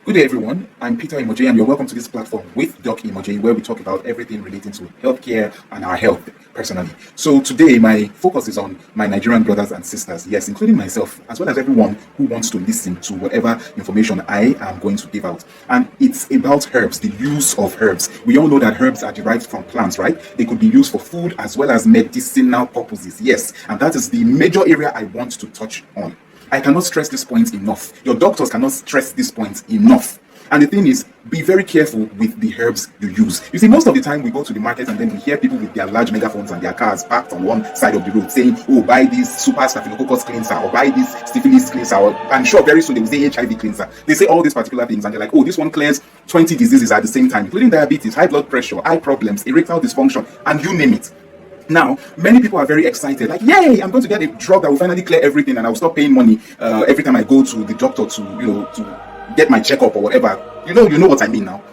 Good day, everyone. I'm Peter Imoje, and you're welcome to this platform with Doc Imoje, where we talk about everything relating to healthcare and our health personally. So today, my focus is on my Nigerian brothers and sisters, yes, including myself, as well as everyone who wants to listen to whatever information I am going to give out. And it's about herbs, the use of herbs. We all know that herbs are derived from plants, right? They could be used for food as well as medicinal purposes, yes. And that is the major area I want to touch on. I cannot stress this point enough. Your doctors cannot stress this point enough. And the thing is, be very careful with the herbs you use. You see, most of the time we go to the market and then we hear people with their large megaphones and their cars parked on one side of the road saying, oh, buy this super staphylococcus cleanser or buy this syphilis cleanser, or I'm sure very soon they will say HIV cleanser. They say all these particular things and they're like, oh, this one clears 20 diseases at the same time, including diabetes, high blood pressure, eye problems, erectile dysfunction, and you name it. Now, many people are very excited, like, yay, I'm going to get a drug that will finally clear everything and I'll stop paying money every time I go to the doctor to get my checkup or whatever. You know what I mean now.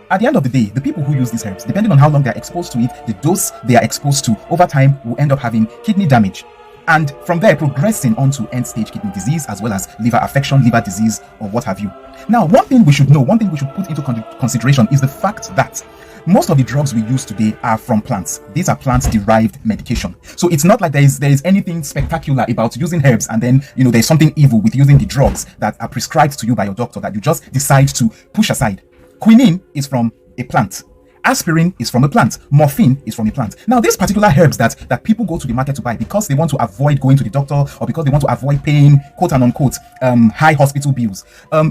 At the end of the day, the people who use these herbs, depending on how long they're exposed to it, the dose they are exposed to over time will end up having kidney damage. And from there, progressing onto end-stage kidney disease, as well as liver affection, liver disease, or what have you. Now, one thing we should know, one thing we should put into consideration is the fact that most of the drugs we use today are from plants. These are plant-derived medication. So it's not like there is anything spectacular about using herbs and then, there's something evil with using the drugs that are prescribed to you by your doctor that you just decide to push aside. Quinine is from a plant. Aspirin is from a plant. Morphine is from a plant. Now, these particular herbs that people go to the market to buy because they want to avoid going to the doctor or because they want to avoid paying, quote and unquote, high hospital bills.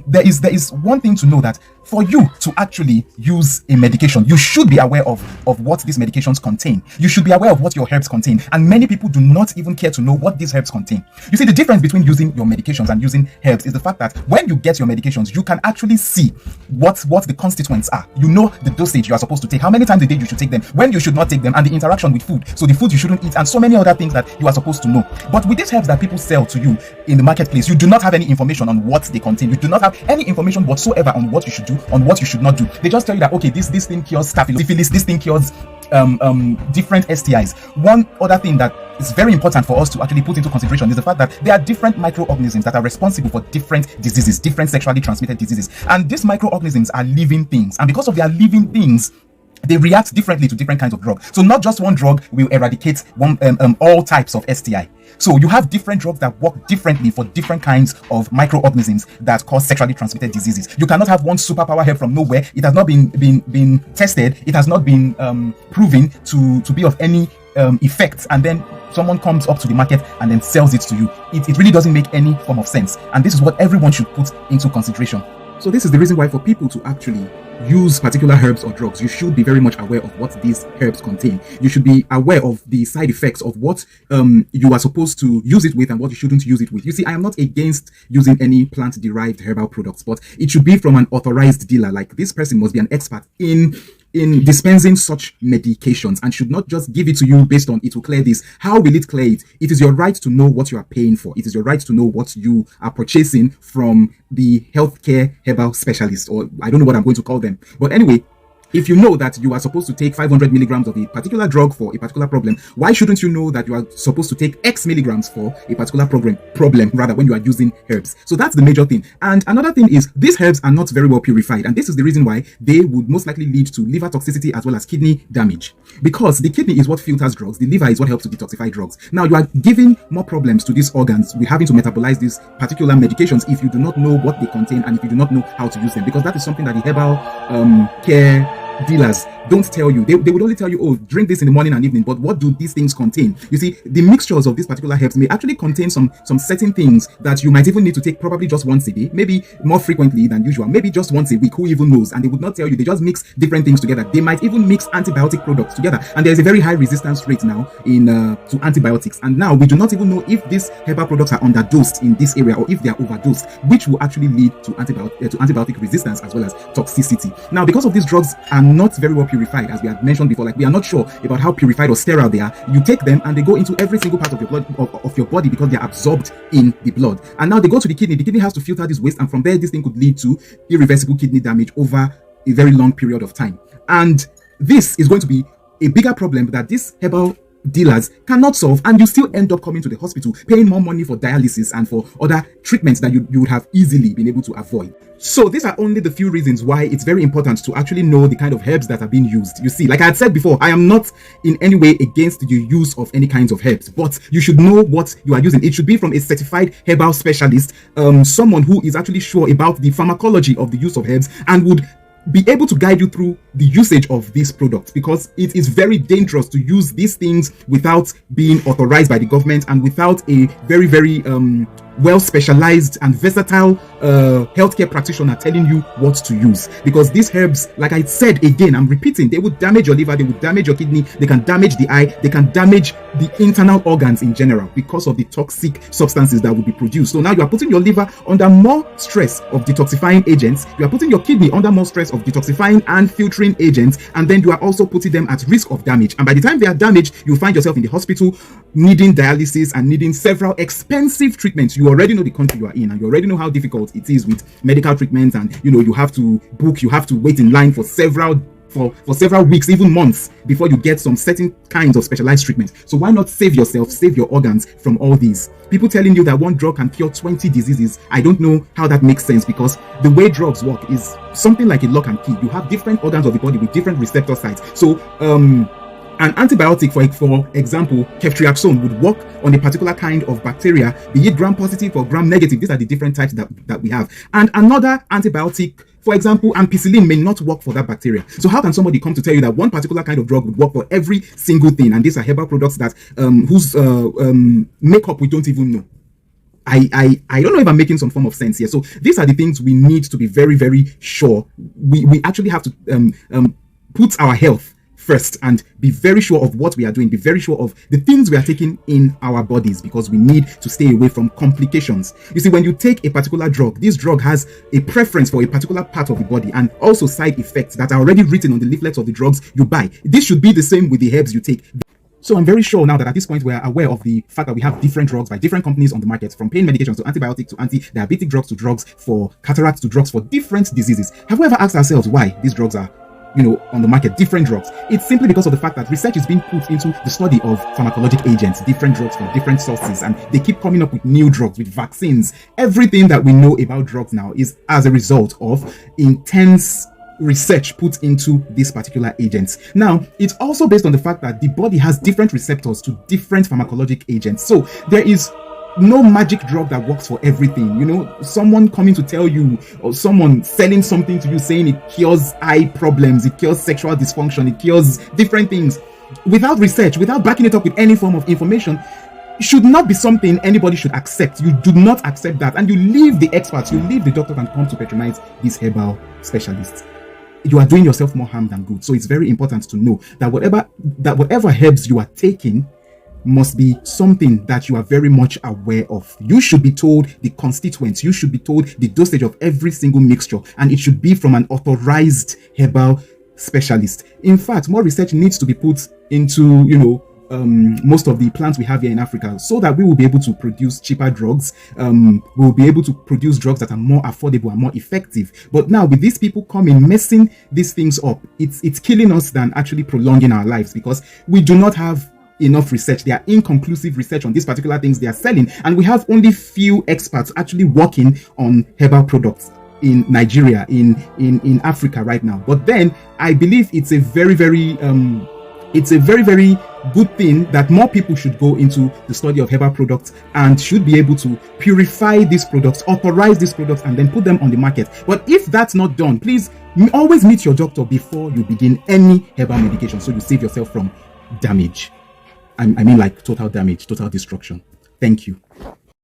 There is one thing to know, that for you to actually use a medication, you should be aware of what these medications contain. You should be aware of what your herbs contain. And many people do not even care to know what these herbs contain. You see, the difference between using your medications and using herbs is the fact that when you get your medications, you can actually see what the constituents are. You know the dosage you are supposed to take, how many times a day you should take them, when you should not take them, and the interaction with food. So the food you shouldn't eat, and so many other things that you are supposed to know. But with these herbs that people sell to you in the marketplace, you do not have any information on what they contain. You do not have any information whatsoever on what you should do, on what you should not do. They just tell you that, okay, this thing cures syphilis, this thing cures different STIs. One other thing that is very important for us to actually put into consideration is the fact that there are different microorganisms that are responsible for different diseases, different sexually transmitted diseases. And these microorganisms are living things. And because of their living things, they react differently to different kinds of drugs. So not just one drug will eradicate all types of STI. So you have different drugs that work differently for different kinds of microorganisms that cause sexually transmitted diseases. You cannot have one superpower herb from nowhere. It has not been tested. It has not been proven to be of any effect, and then someone comes up to the market and then sells it to you. It really doesn't make any form of sense. And this is what everyone should put into consideration. So this is the reason why for people to actually use particular herbs or drugs, you should be very much aware of what these herbs contain. You should be aware of the side effects of what you are supposed to use it with and what you shouldn't use it with. You see, I am not against using any plant-derived herbal products, but it should be from an authorized dealer. Like, this person must be an expert in dispensing such medications and should not just give it to you based on it will clear this. How will it clear it? It is your right to know what you are paying for. It is your right to know what you are purchasing from the healthcare herbal specialist, or I don't know what I'm going to call them. But anyway, if you know that you are supposed to take 500 milligrams of a particular drug for a particular problem, why shouldn't you know that you are supposed to take X milligrams for a particular problem when you are using herbs? So that's the major thing. And another thing is, these herbs are not very well purified. And this is the reason why they would most likely lead to liver toxicity as well as kidney damage. Because the kidney is what filters drugs. The liver is what helps to detoxify drugs. Now, you are giving more problems to these organs. We're having to metabolize these particular medications if you do not know what they contain and if you do not know how to use them. Because that is something that the herbal care dealers don't tell you. They would only tell you, oh, drink this in the morning and evening. But what do these things contain? You see, the mixtures of these particular herbs may actually contain some certain things that you might even need to take probably just once a day, maybe more frequently than usual, maybe just once a week. Who even knows? And they would not tell you. They just mix different things together. They might even mix antibiotic products together. And there is a very high resistance rate now to antibiotics. And now we do not even know if these herbal products are underdosed in this area or if they are overdosed, which will actually lead to antibiotic resistance as well as toxicity. Now, because of these drugs are not very well purified, as we had mentioned before, like, we are not sure about how purified or sterile they are. You take them and they go into every single part of your blood, of your body, because they are absorbed in the blood. And now they go to the kidney. The kidney has to filter this waste, and from there, this thing could lead to irreversible kidney damage over a very long period of time. And this is going to be a bigger problem that these herbal dealers cannot solve, and you still end up coming to the hospital paying more money for dialysis and for other treatments that you would have easily been able to avoid. So these are only the few reasons why it's very important to actually know the kind of herbs that are being used. You see, like I had said before, I am not in any way against the use of any kinds of herbs, but you should know what you are using. It should be from a certified herbal specialist, someone who is actually sure about the pharmacology of the use of herbs and would be able to guide you through the usage of these products, because it is very dangerous to use these things without being authorized by the government and without a very well specialized and versatile healthcare practitioner telling you what to use. Because these herbs, like I said again, I'm repeating, they would damage your liver, they would damage your kidney, they can damage the eye, they can damage the internal organs in general because of the toxic substances that will be produced. So now you are putting your liver under more stress of detoxifying agents, you are putting your kidney under more stress of detoxifying and filtering agents, and then you are also putting them at risk of damage. And by the time they are damaged, you find yourself in the hospital needing dialysis and needing several expensive treatments. You already know the country you are in, and you already know how difficult it is with medical treatments, and you have to book, you have to wait in line for several weeks, even months, before you get some certain kinds of specialized treatment. So why not save yourself, save your organs from all these? People telling you that one drug can cure 20 diseases, I don't know how that makes sense, because the way drugs work is something like a lock and key. You have different organs of the body with different receptor sites. So an antibiotic, for example, ceftriaxone, would work on a particular kind of bacteria, be it gram-positive or gram-negative. These are the different types that we have. And another antibiotic, for example, ampicillin, may not work for that bacteria. So how can somebody come to tell you that one particular kind of drug would work for every single thing? And these are herbal products that whose makeup we don't even know. I don't know if I'm making some form of sense here. So these are the things we need to be very sure. We actually have to put our health first and be very sure of what we are doing, be very sure of the things we are taking in our bodies, because we need to stay away from complications. You see, when you take a particular drug, this drug has a preference for a particular part of the body and also side effects that are already written on the leaflets of the drugs you buy. This should be the same with the herbs you take. So I'm very sure now that at this point we are aware of the fact that we have different drugs by different companies on the market, from pain medications to antibiotics to anti-diabetic drugs to drugs for cataract to drugs for different diseases. Have we ever asked ourselves why these drugs are on the market, different drugs? It's simply because of the fact that research is being put into the study of pharmacologic agents, different drugs from different sources, and they keep coming up with new drugs, with vaccines. Everything that we know about drugs now is as a result of intense research put into these particular agents. Now, it's also based on the fact that the body has different receptors to different pharmacologic agents. So there is no magic drug that works for everything. Someone coming to tell you, or someone selling something to you saying it cures eye problems, it cures sexual dysfunction, it cures different things, without research, without backing it up with any form of information, should not be something anybody should accept. You do not accept that, and you leave the experts, you leave the doctors, and come to patronize these herbal specialists. You are doing yourself more harm than good. So it's very important to know that whatever herbs you are taking must be something that you are very much aware of. You should be told the constituents, you should be told the dosage of every single mixture, and it should be from an authorized herbal specialist. In fact, more research needs to be put into most of the plants we have here in Africa, so that we will be able to produce cheaper drugs. We'll be able to produce drugs that are more affordable and more effective. But now, with these people coming messing these things up, it's killing us than actually prolonging our lives, because we do not have enough research. There are inconclusive research on these particular things they are selling, and we have only few experts actually working on herbal products in Nigeria, in Africa right now. But then I believe it's a very good thing that more people should go into the study of herbal products and should be able to purify these products, authorize these products, and then put them on the market. But if that's not done, please always meet your doctor before you begin any herbal medication, so you save yourself from damage. I mean, like total damage, total destruction. Thank you.